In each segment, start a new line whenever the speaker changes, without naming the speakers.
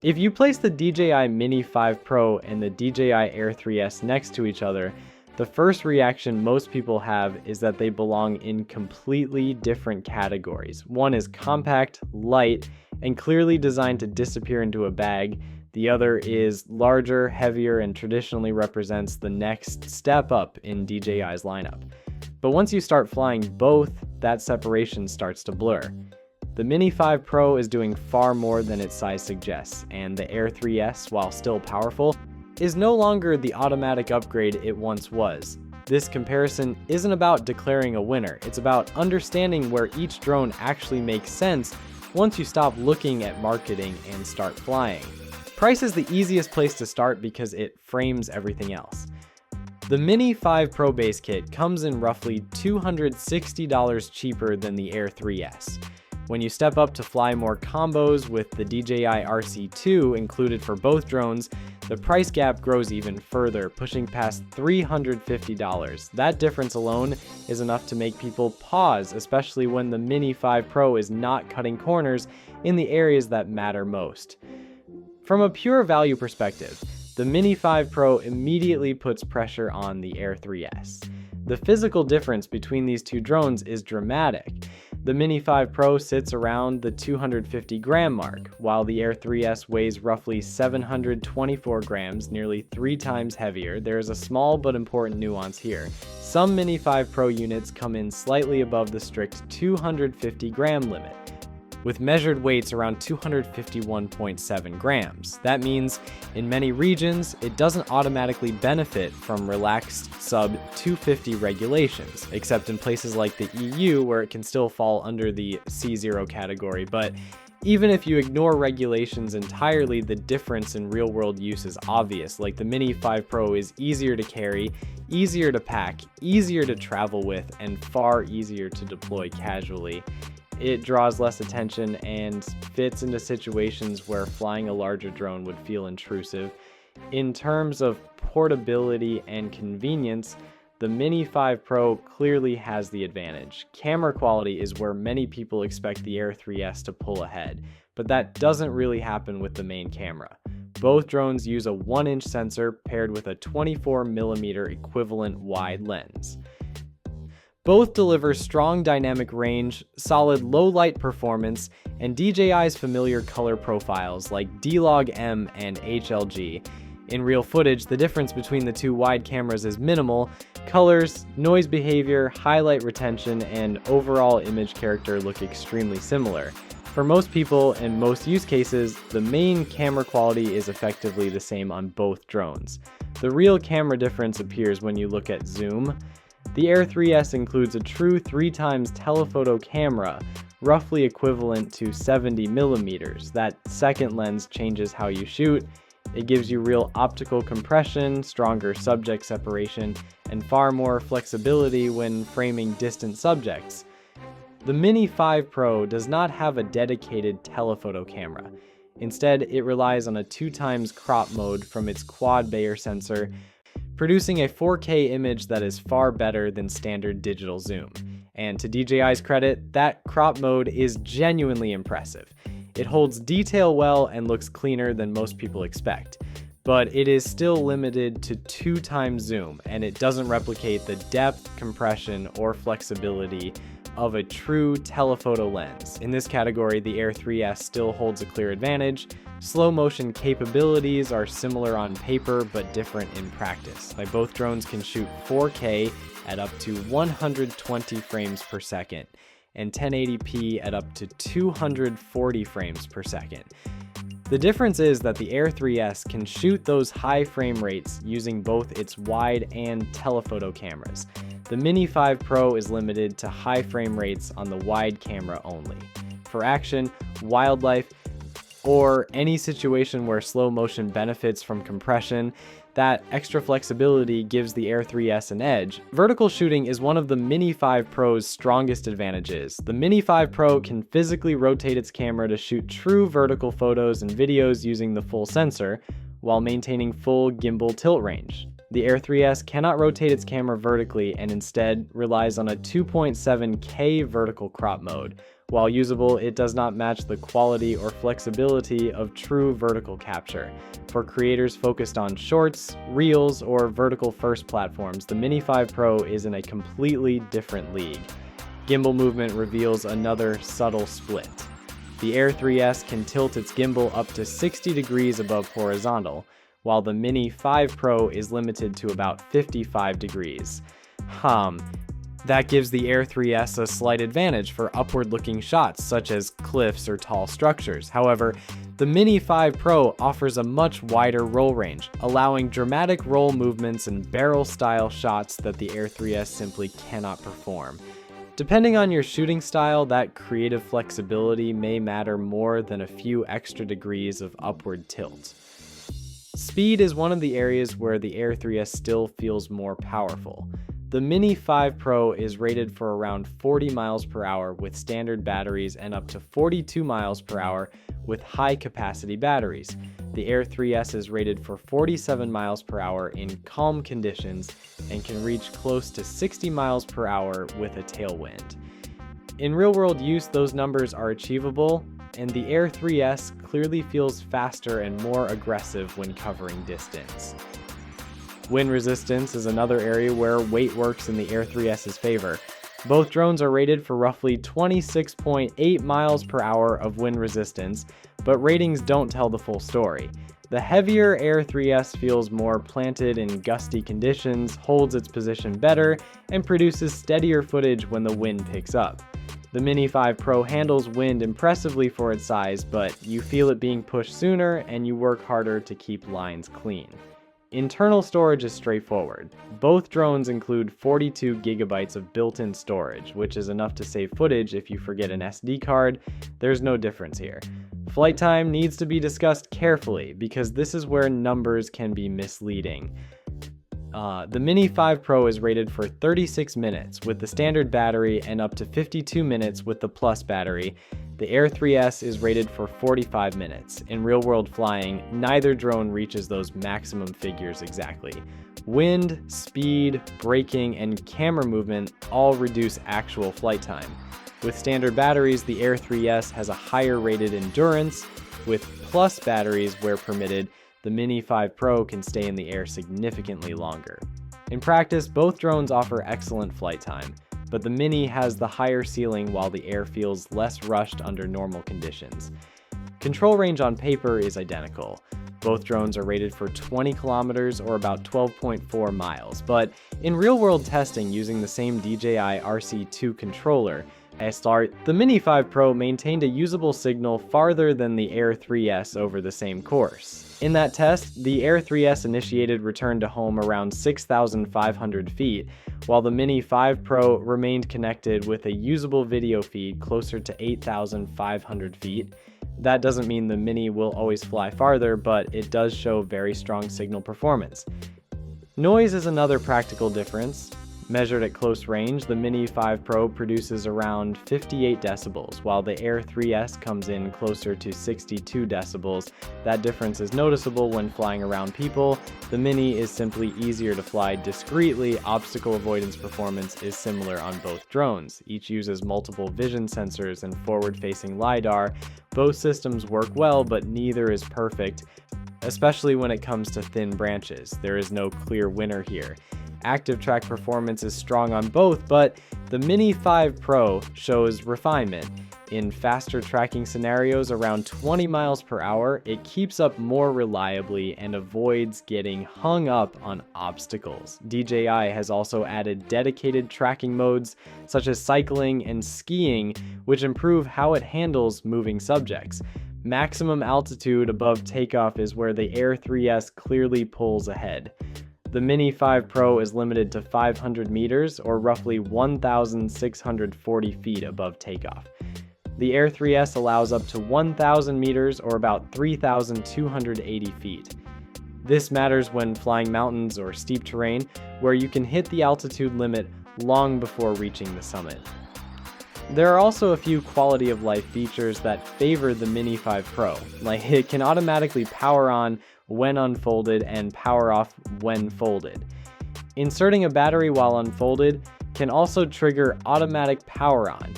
If you place the DJI Mini 5 Pro and the DJI Air 3S next to each other, the first reaction most people have is that they belong in completely different categories. One is compact, light, and clearly designed to disappear into a bag. The other is larger, heavier, and traditionally represents the next step up in DJI's lineup. But once you start flying both, that separation starts to blur. The Mini 5 Pro is doing far more than its size suggests, and the Air 3S, while still powerful, is no longer the automatic upgrade it once was. This comparison isn't about declaring a winner, it's about understanding where each drone actually makes sense once you stop looking at marketing and start flying. Price is the easiest place to start because it frames everything else. The Mini 5 Pro base kit comes in roughly $260 cheaper than the Air 3S. When you step up to fly more combos with the DJI RC2 included for both drones, the price gap grows even further, pushing past $350. That difference alone is enough to make people pause, especially when the Mini 5 Pro is not cutting corners in the areas that matter most. From a pure value perspective, the Mini 5 Pro immediately puts pressure on the Air 3S. The physical difference between these two drones is dramatic. The Mini 5 Pro sits around the 250 gram mark, while the Air 3S weighs roughly 724 grams, nearly 3 times heavier. There is a small but important nuance here. Some Mini 5 Pro units come in slightly above the strict 250 gram limit, with measured weights around 251.7 grams. That means in many regions, it doesn't automatically benefit from relaxed sub-250 regulations, except in places like the EU where it can still fall under the C0 category. But even if you ignore regulations entirely, the difference in real-world use is obvious. Like the Mini 5 Pro is easier to carry, easier to pack, easier to travel with, and far easier to deploy casually. It draws less attention and fits into situations where flying a larger drone would feel intrusive. In terms of portability and convenience, the Mini 5 Pro clearly has the advantage. Camera quality is where many people expect the Air 3S to pull ahead, but that doesn't really happen with the main camera. Both drones use a 1-inch sensor paired with a 24mm equivalent wide lens. Both deliver strong dynamic range, solid low-light performance, and DJI's familiar color profiles like D-Log-M and HLG. In real footage, the difference between the two wide cameras is minimal. Colors, noise behavior, highlight retention, and overall image character look extremely similar. For most people and most use cases, the main camera quality is effectively the same on both drones. The real camera difference appears when you look at zoom. The Air 3S includes a true 3x telephoto camera, roughly equivalent to 70mm. That second lens changes how you shoot. It gives you real optical compression, stronger subject separation, and far more flexibility when framing distant subjects. The Mini 5 Pro does not have a dedicated telephoto camera. Instead, it relies on a 2x crop mode from its quad Bayer sensor, producing a 4K image that is far better than standard digital zoom. And to DJI's credit, that crop mode is genuinely impressive. It holds detail well and looks cleaner than most people expect. But it is still limited to 2x zoom, and it doesn't replicate the depth, compression, or flexibility of a true telephoto lens. In this category, the Air 3S still holds a clear advantage. Slow motion capabilities are similar on paper but different in practice. Both drones can shoot 4K at up to 120 frames per second and 1080p at up to 240 frames per second. The difference is that the Air 3S can shoot those high frame rates using both its wide and telephoto cameras. The Mini 5 Pro is limited to high frame rates on the wide camera only. For action, wildlife, or any situation where slow motion benefits from compression, that extra flexibility gives the Air 3S an edge. Vertical shooting is one of the Mini 5 Pro's strongest advantages. The Mini 5 Pro can physically rotate its camera to shoot true vertical photos and videos using the full sensor, while maintaining full gimbal tilt range. The Air 3S cannot rotate its camera vertically and instead relies on a 2.7K vertical crop mode, While usable, it does not match the quality or flexibility of true vertical capture. For creators focused on shorts, reels, or vertical first platforms, the Mini 5 Pro is in a completely different league. Gimbal movement reveals another subtle split. The Air 3S can tilt its gimbal up to 60 degrees above horizontal, while the Mini 5 Pro is limited to about 55 degrees. That gives the Air 3S a slight advantage for upward-looking shots such as cliffs or tall structures. However, the Mini 5 Pro offers a much wider roll range, allowing dramatic roll movements and barrel-style shots that the Air 3S simply cannot perform. Depending on your shooting style, that creative flexibility may matter more than a few extra degrees of upward tilt. Speed is one of the areas where the Air 3S still feels more powerful. The Mini 5 Pro is rated for around 40 miles per hour with standard batteries and up to 42 miles per hour with high-capacity batteries. The Air 3S is rated for 47 miles per hour in calm conditions and can reach close to 60 miles per hour with a tailwind. In real-world use, those numbers are achievable, and the Air 3S clearly feels faster and more aggressive when covering distance. Wind resistance is another area where weight works in the Air 3S's favor. Both drones are rated for roughly 26.8 miles per hour of wind resistance, but ratings don't tell the full story. The heavier Air 3S feels more planted in gusty conditions, holds its position better, and produces steadier footage when the wind picks up. The Mini 5 Pro handles wind impressively for its size, but you feel it being pushed sooner and you work harder to keep lines clean. Internal storage is straightforward. Both drones include 42 gigabytes of built-in storage, which is enough to save footage if you forget an SD card. There's no difference here. Flight time needs to be discussed carefully because this is where numbers can be misleading. The Mini 5 Pro is rated for 36 minutes with the standard battery and up to 52 minutes with the Plus battery. The Air 3S is rated for 45 minutes. In real-world flying, neither drone reaches those maximum figures exactly. Wind, speed, braking, and camera movement all reduce actual flight time. With standard batteries, the Air 3S has a higher rated endurance. With Plus batteries, where permitted, the Mini 5 Pro can stay in the air significantly longer. In practice, both drones offer excellent flight time, but the Mini has the higher ceiling while the Air feels less rushed under normal conditions. Control range on paper is identical. Both drones are rated for 20 kilometers or about 12.4 miles, but in real-world testing using the same DJI RC2 controller, the Mini 5 Pro maintained a usable signal farther than the Air 3S over the same course. In that test, the Air 3S initiated return to home around 6,500 feet, while the Mini 5 Pro remained connected with a usable video feed closer to 8,500 feet. That doesn't mean the Mini will always fly farther, but it does show very strong signal performance. Noise is another practical difference. Measured at close range, the Mini 5 Pro produces around 58 decibels, while the Air 3S comes in closer to 62 decibels. That difference is noticeable when flying around people. The Mini is simply easier to fly discreetly. Obstacle avoidance performance is similar on both drones. Each uses multiple vision sensors and forward-facing LiDAR. Both systems work well, but neither is perfect, especially when it comes to thin branches. There is no clear winner here. Active track performance is strong on both, but the Mini 5 Pro shows refinement. In faster tracking scenarios around 20 miles per hour, it keeps up more reliably and avoids getting hung up on obstacles. DJI has also added dedicated tracking modes such as cycling and skiing, which improve how it handles moving subjects. Maximum altitude above takeoff is where the Air 3S clearly pulls ahead. The Mini 5 Pro is limited to 500 meters or roughly 1,640 feet above takeoff. The Air 3S allows up to 1,000 meters or about 3,280 feet. This matters when flying mountains or steep terrain where you can hit the altitude limit long before reaching the summit. There are also a few quality of life features that favor the Mini 5 Pro, like it can automatically power on when unfolded and power off when folded. Inserting a battery while unfolded can also trigger automatic power on.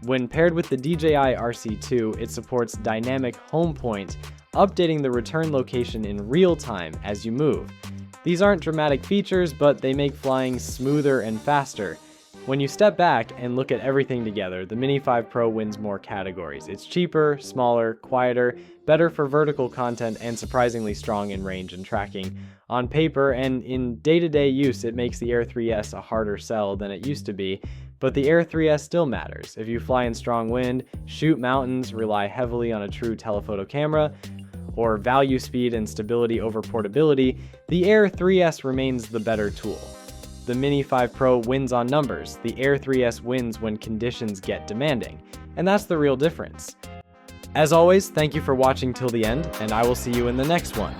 When paired with the DJI RC2, it supports dynamic home point, updating the return location in real time as you move. These aren't dramatic features, but they make flying smoother and faster. When you step back and look at everything together, the Mini 5 Pro wins more categories. It's cheaper, smaller, quieter, better for vertical content, and surprisingly strong in range and tracking. On paper and in day-to-day use, it makes the Air 3S a harder sell than it used to be, but the Air 3S still matters. If you fly in strong wind, shoot mountains, rely heavily on a true telephoto camera, or value speed and stability over portability, the Air 3S remains the better tool. The Mini 5 Pro wins on numbers. The Air 3S wins when conditions get demanding. And that's the real difference. As always, thank you for watching till the end, and I will see you in the next one.